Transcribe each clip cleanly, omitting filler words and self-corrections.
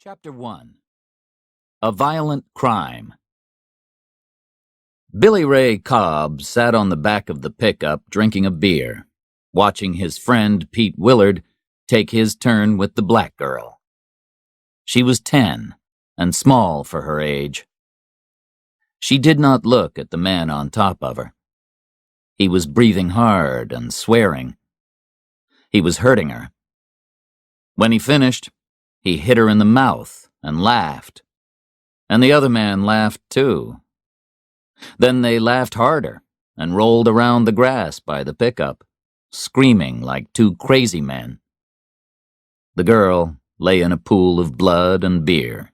Chapter 1. A Violent Crime. Billy Ray Cobb sat on the back of the pickup drinking a beer, watching his friend Pete Willard take his turn with the black girl. She was 10 and small for her age. She did not look at the man on top of her. He was breathing hard and swearing. He was hurting her. When he finished, he hit her in the mouth and laughed. And the other man laughed too. Then they laughed harder and rolled around the grass by the pickup, screaming like two crazy men. The girl lay in a pool of blood and beer.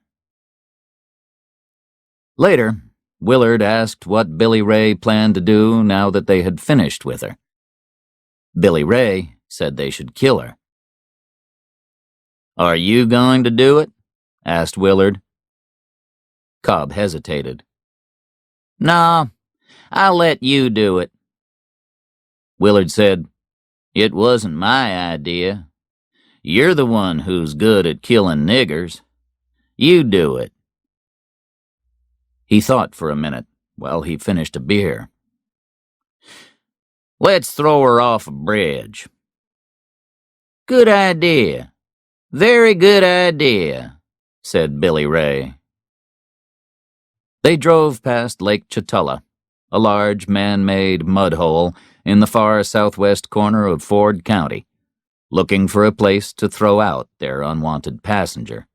Later, Willard asked what Billy Ray planned to do now that they had finished with her. Billy Ray said they should kill her. "Are you going to do it?" asked Willard. Cobb hesitated. "Nah, I'll let you do it." Willard said, "It wasn't my idea. You're the one who's good at killing niggers. You do it." He thought for a minute while he finished a beer. "Let's throw her off a bridge." "Good idea. Very good idea," said Billy Ray. They drove past Lake Chatulla, a large man-made mud hole in the far southwest corner of Ford County, looking for a place to throw out their unwanted passenger.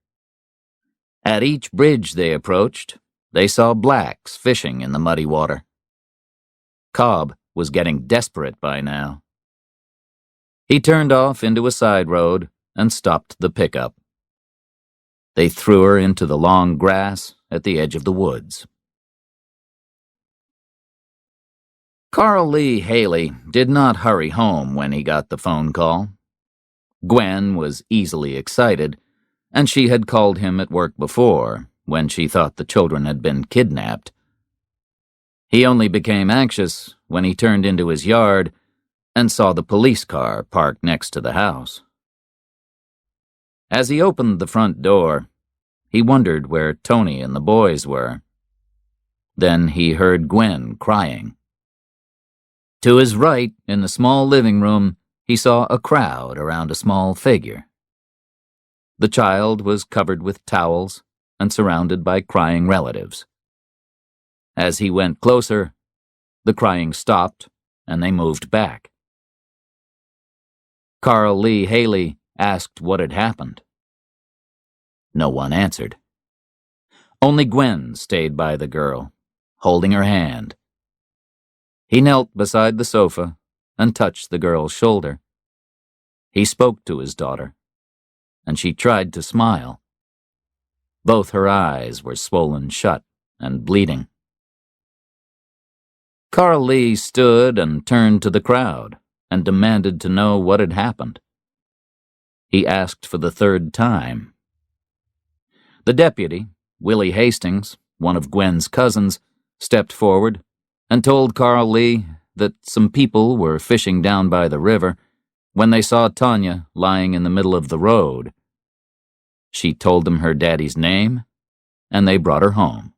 At each bridge they approached, they saw blacks fishing in the muddy water. Cobb was getting desperate by now. He turned off into a side road and stopped the pickup. They threw her into the long grass at the edge of the woods. Carl Lee Haley did not hurry home when he got the phone call. Gwen was easily excited, and she had called him at work before, when she thought the children had been kidnapped. He only became anxious when he turned into his yard and saw the police car parked next to the house. As he opened the front door, he wondered where Tony and the boys were. Then he heard Gwen crying. To his right, in the small living room, he saw a crowd around a small figure. The child was covered with towels and surrounded by crying relatives. As he went closer, the crying stopped and they moved back. Carl Lee Haley asked what had happened. No one answered. Only Gwen stayed by the girl, holding her hand. He knelt beside the sofa and touched the girl's shoulder. He spoke to his daughter, and she tried to smile. Both her eyes were swollen shut and bleeding. Carl Lee stood and turned to the crowd and demanded to know what had happened. He asked for the third time. The deputy, Willie Hastings, one of Gwen's cousins, stepped forward and told Carl Lee that some people were fishing down by the river when they saw Tanya lying in the middle of the road. She told them her daddy's name, and they brought her home.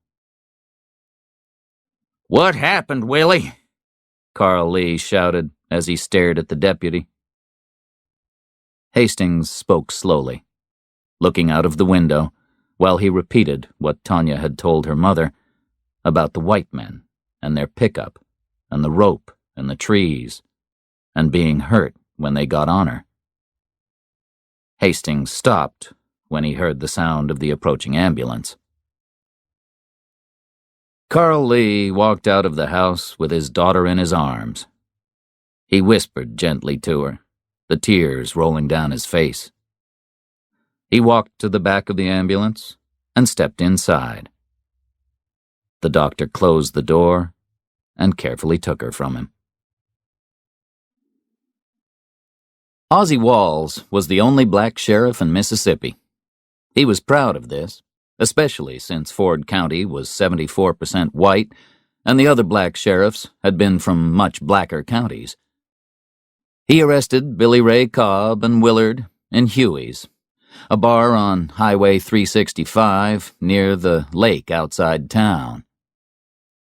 "What happened, Willie?" Carl Lee shouted as he stared at the deputy. Hastings spoke slowly, looking out of the window while he repeated what Tanya had told her mother about the white men and their pickup and the rope and the trees and being hurt when they got on her. Hastings stopped when he heard the sound of the approaching ambulance. Carl Lee walked out of the house with his daughter in his arms. He whispered gently to her, the tears rolling down his face. He walked to the back of the ambulance and stepped inside. The doctor closed the door and carefully took her from him. Ozzie Walls was the only black sheriff in Mississippi. He was proud of this, especially since Ford County was 74% white and the other black sheriffs had been from much blacker counties. He arrested Billy Ray Cobb and Willard in Huey's a bar on Highway 365 near the lake outside town.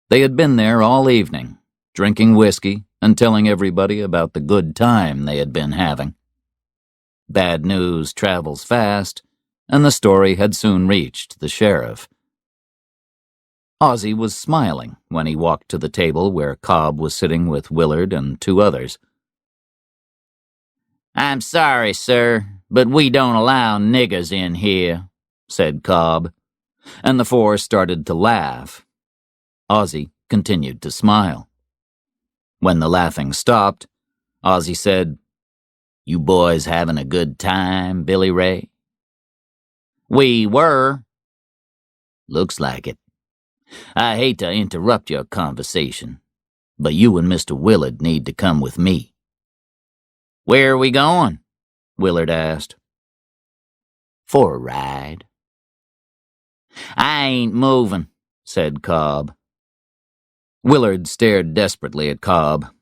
They had been there all evening, drinking whiskey and telling everybody about the good time they had been having. Bad news travels fast, and the story had soon reached the sheriff. Ozzie was smiling when he walked to the table where Cobb was sitting with Willard and two others. "I'm sorry, sir, but we don't allow niggers in here," said Cobb, and the four started to laugh. Ozzie continued to smile. When the laughing stopped, Ozzie said, "You boys having a good time, Billy Ray?" "We were." "Looks like it. I hate to interrupt your conversation, but you and Mr. Willard need to come with me." "Where are we going?" Willard asked. "For a ride." "I ain't moving," said Cobb. Willard stared desperately at Cobb.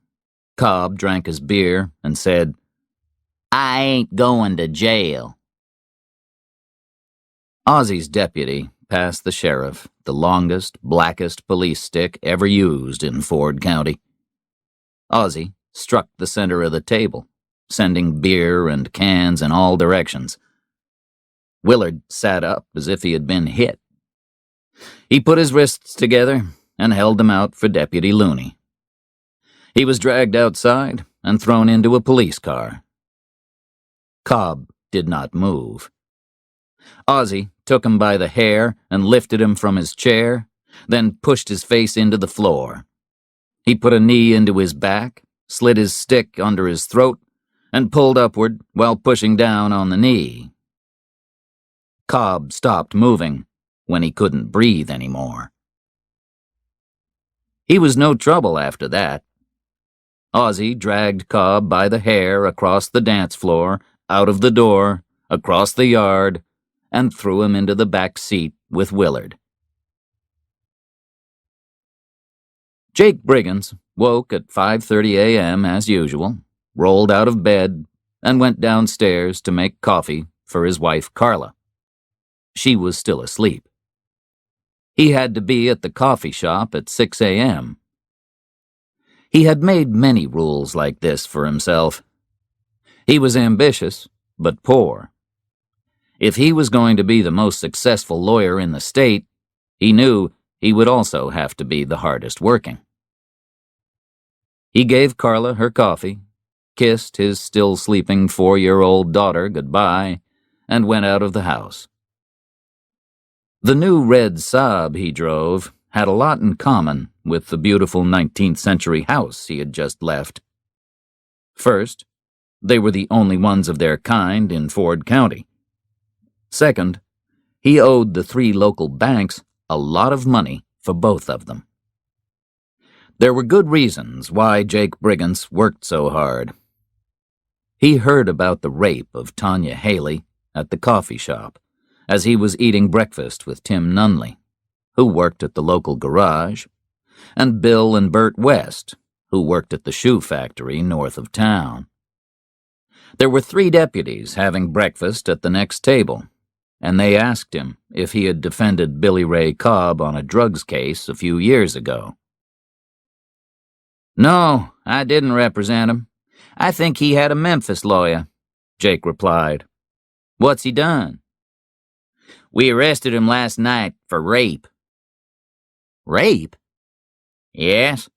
Cobb drank his beer and said, "I ain't going to jail." Ozzie's deputy passed the sheriff the longest, blackest police stick ever used in Ford County. Ozzie struck the center of the table, sending beer and cans in all directions. Willard sat up as if he had been hit. He put his wrists together and held them out for Deputy Looney. He was dragged outside and thrown into a police car. Cobb did not move. Ozzie took him by the hair and lifted him from his chair, then pushed his face into the floor. He put a knee into his back, slid his stick under his throat, and pulled upward while pushing down on the knee. Cobb stopped moving when he couldn't breathe anymore. He was no trouble after that. Ozzie dragged Cobb by the hair across the dance floor, out of the door, across the yard, and threw him into the back seat with Willard. Jake Brigance woke at 5:30 a.m. as usual, rolled out of bed, and went downstairs to make coffee for his wife Carla. She was still asleep. He had to be at the coffee shop at 6 a.m. He had made many rules like this for himself. He was ambitious, but poor. If he was going to be the most successful lawyer in the state, he knew he would also have to be the hardest working. He gave Carla her coffee, kissed his still sleeping 4-year-old daughter goodbye, and went out of the house. The new red Saab he drove had a lot in common with the beautiful 19th century house he had just left. First, they were the only ones of their kind in Ford County. Second, he owed the 3 local banks a lot of money for both of them. There were good reasons why Jake Brigance worked so hard. He heard about the rape of Tanya Haley at the coffee shop as he was eating breakfast with Tim Nunley, who worked at the local garage, and Bill and Bert West, who worked at the shoe factory north of town. There were 3 deputies having breakfast at the next table, and they asked him if he had defended Billy Ray Cobb on a drugs case a few years ago. "No, I didn't represent him. I think he had a Memphis lawyer," Jake replied. "What's he done?" "We arrested him last night for rape." "Rape?" "Yes,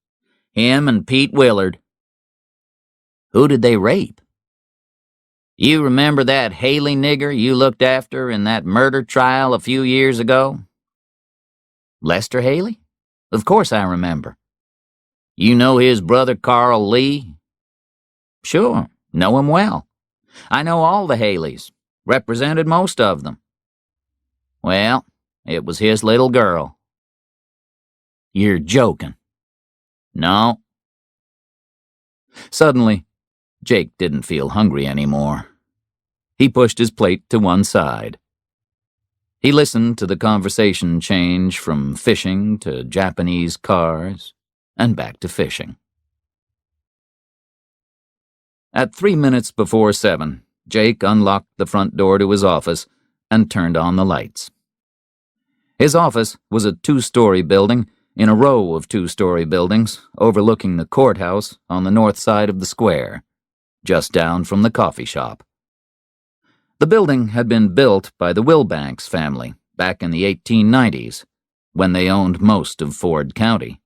him and Pete Willard." "Who did they rape?" "You remember that Haley nigger you looked after in that murder trial a few years ago?" "Lester Haley? Of course I remember." "You know his brother Carl Lee?" "Sure, know him well. I know all the Haleys, represented most of them." "Well, it was his little girl." "You're joking." "No." Suddenly, Jake didn't feel hungry anymore. He pushed his plate to one side. He listened to the conversation change from fishing to Japanese cars and back to fishing. At 3 minutes before 7, Jake unlocked the front door to his office and turned on the lights. His office was a 2-story building in a row of 2-story buildings overlooking the courthouse on the north side of the square, just down from the coffee shop. The building had been built by the Wilbanks family back in the 1890s, when they owned most of Ford County.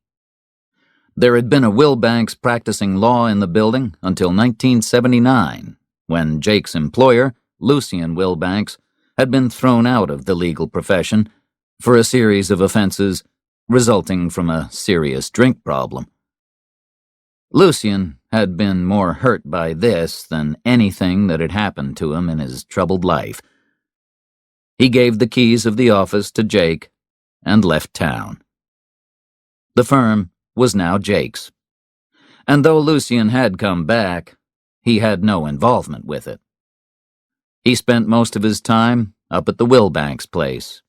There had been a Wilbanks practicing law in the building until 1979, when Jake's employer, Lucien Wilbanks, had been thrown out of the legal profession for a series of offenses resulting from a serious drink problem. Lucien had been more hurt by this than anything that had happened to him in his troubled life. He gave the keys of the office to Jake and left town. The firm was now Jake's, and though Lucien had come back, he had no involvement with it. He spent most of his time up at the Wilbanks place,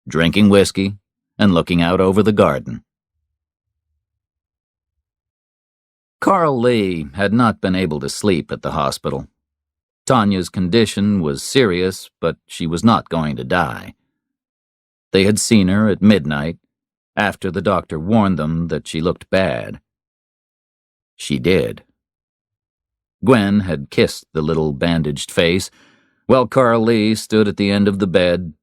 drinking whiskey and looking out over the garden. Carl Lee had not been able to sleep at the hospital. Tanya's condition was serious, but she was not going to die. They had seen her at midnight, after the doctor warned them that she looked bad. She did. Gwen had kissed the little bandaged face, while Carl Lee stood at the end of the bed,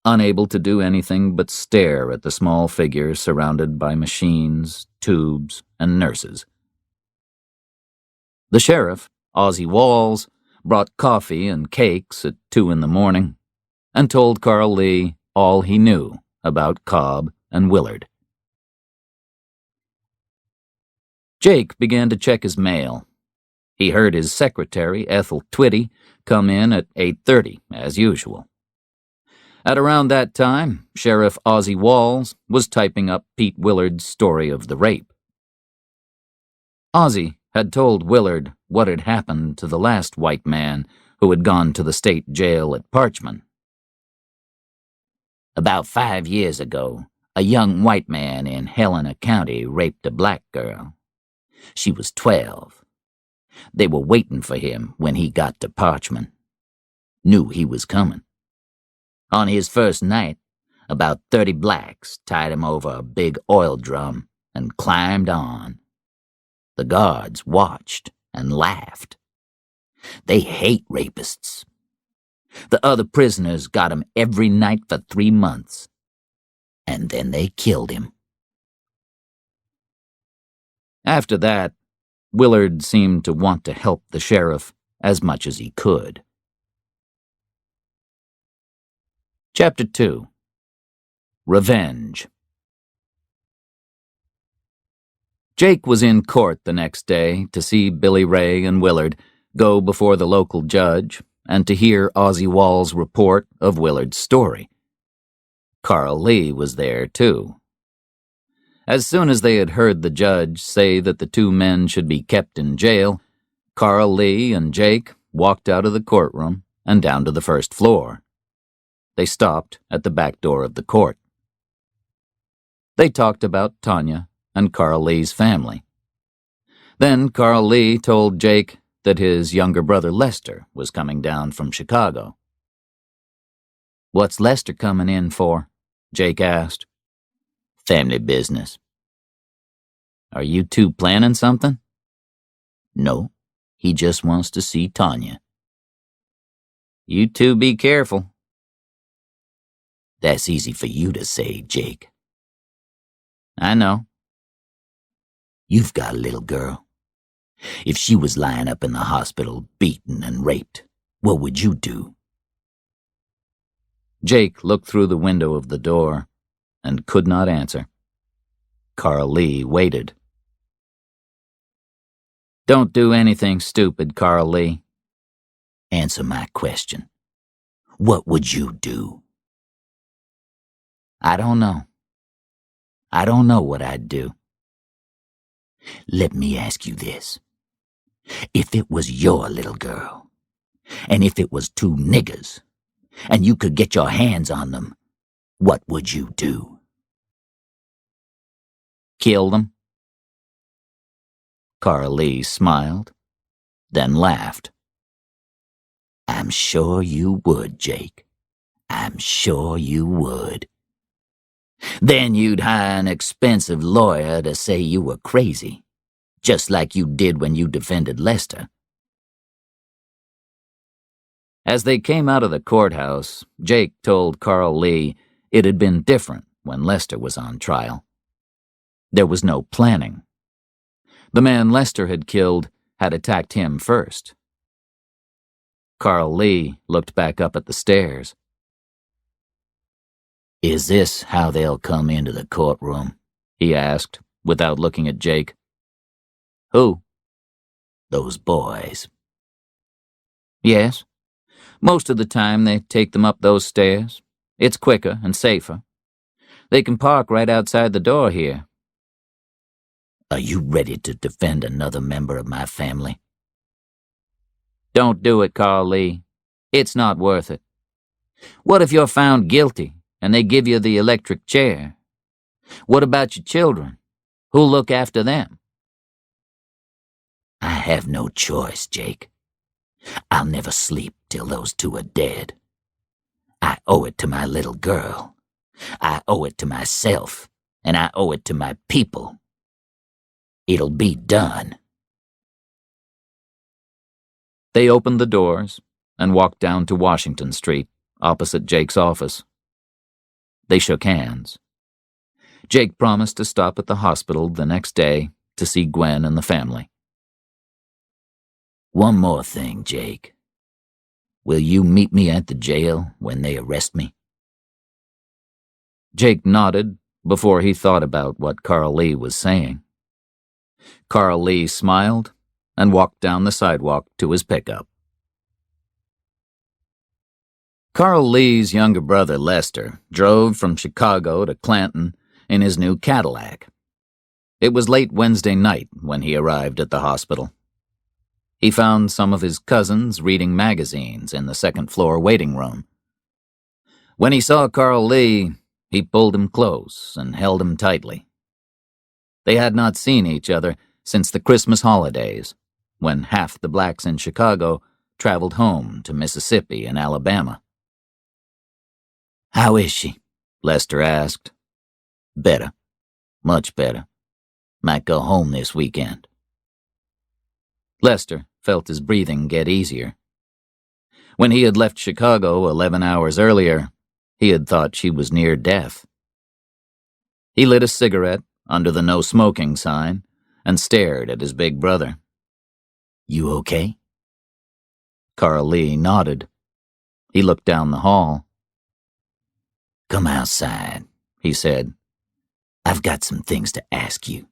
unable to do anything but stare at the small figure surrounded by machines, tubes, and nurses. The sheriff, Ozzie Walls, brought coffee and cakes at 2 a.m. and told Carl Lee all he knew about Cobb and Willard. Jake began to check his mail. He heard his secretary, Ethel Twitty, come in at 8:30, as usual. At around that time, Sheriff Ozzie Walls was typing up Pete Willard's story of the rape. Ozzie had told Willard what had happened to the last white man who had gone to the state jail at Parchman. About 5 years ago, a young white man in Helena County raped a black girl. She was 12. They were waiting for him when he got to Parchman. Knew he was coming. On his first night, about 30 blacks tied him over a big oil drum and climbed on. The guards watched and laughed. They hate rapists. The other prisoners got him every night for 3 months. And then they killed him. After that, Willard seemed to want to help the sheriff as much as he could. Chapter 2. Revenge. Jake was in court the next day to see Billy Ray and Willard go before the local judge and to hear Ozzie Wall's report of Willard's story. Carl Lee was there, too. As soon as they had heard the judge say that the 2 men should be kept in jail, Carl Lee and Jake walked out of the courtroom and down to the first floor. They stopped at the back door of the court. They talked about Tanya and Carl Lee's family. Then Carl Lee told Jake that his younger brother Lester was coming down from Chicago. "What's Lester coming in for?" Jake asked. "Family business." "Are you 2 planning something?" "No, he just wants to see Tanya." "You 2 be careful." "That's easy for you to say, Jake." "I know." "You've got a little girl. If she was lying up in the hospital, beaten and raped, what would you do?" Jake looked through the window of the door and could not answer. Carl Lee waited. "Don't do anything stupid, Carl Lee." "Answer my question. What would you do?" "I don't know. I don't know what I'd do." "Let me ask you this. If it was your little girl, and if it was 2 niggers, and you could get your hands on them, what would you do?" "Kill them." Carl Lee smiled, then laughed. I'm sure you would, Jake. I'm sure you would. Then you'd hire an expensive lawyer to say you were crazy, just like you did when you defended Lester. As they came out of the courthouse, Jake told Carl Lee it had been different when Lester was on trial. There was no planning. The man Lester had killed had attacked him first. Carl Lee looked back up at the stairs. "Is this how they'll come into the courtroom?" he asked, without looking at Jake. "Who?" "Those boys." "Yes. Most of the time they take them up those stairs. It's quicker and safer. They can park right outside the door here." "Are you ready to defend another member of my family?" "Don't do it, Carl Lee. It's not worth it. What if you're found guilty and they give you the electric chair? What about your children? Who'll look after them?" "I have no choice, Jake. I'll never sleep till those two are dead. I owe it to my little girl. I owe it to myself, and I owe it to my people. It'll be done." They opened the doors and walked down to Washington Street, opposite Jake's office. They shook hands. Jake promised to stop at the hospital the next day to see Gwen and the family. "One more thing, Jake. Will you meet me at the jail when they arrest me?" Jake nodded before he thought about what Carl Lee was saying. Carl Lee smiled and walked down the sidewalk to his pickup. Carl Lee's younger brother, Lester, drove from Chicago to Clanton in his new Cadillac. It was late Wednesday night when he arrived at the hospital. He found some of his cousins reading magazines in the second-floor waiting room. When he saw Carl Lee, he pulled him close and held him tightly. They had not seen each other since the Christmas holidays, when half the blacks in Chicago traveled home to Mississippi and Alabama. "How is she?" Lester asked. "Better. Much better. Might go home this weekend." Lester felt his breathing get easier. When he had left Chicago 11 hours earlier, he had thought she was near death. He lit a cigarette under the no smoking sign and stared at his big brother. "You okay?" Carl Lee nodded. He looked down the hall. "Come outside," he said. "I've got some things to ask you."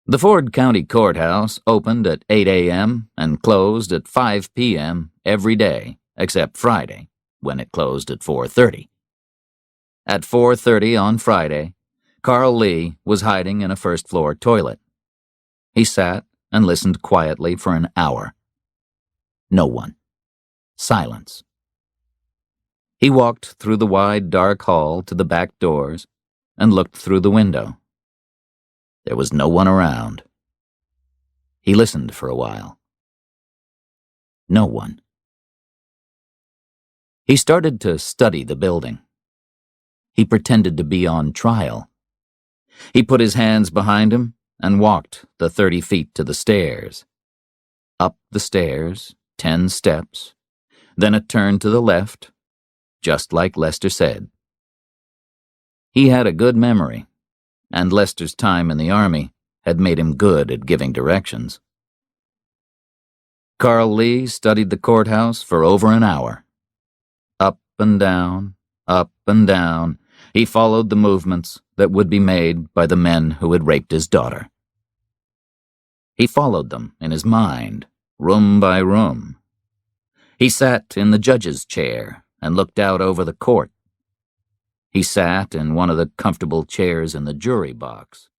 The Ford County Courthouse opened at 8 a.m. and closed at 5 p.m. every day, except Friday, when it closed at 4:30. At 4:30 on Friday, Carl Lee was hiding in a first-floor toilet. He sat and listened quietly for an hour. No one. Silence. He walked through the wide, dark hall to the back doors and looked through the window. There was no one around. He listened for a while. No one. He started to study the building. He pretended to be on trial. He put his hands behind him and walked the 30 feet to the stairs. Up the stairs, 10 steps, then a turn to the left, just like Lester said. He had a good memory, and Lester's time in the Army had made him good at giving directions. Carl Lee studied the courthouse for over an hour. Up and down, he followed the movements that would be made by the men who had raped his daughter. He followed them in his mind, room by room. He sat in the judge's chair and looked out over the court. He sat in one of the comfortable chairs in the jury box.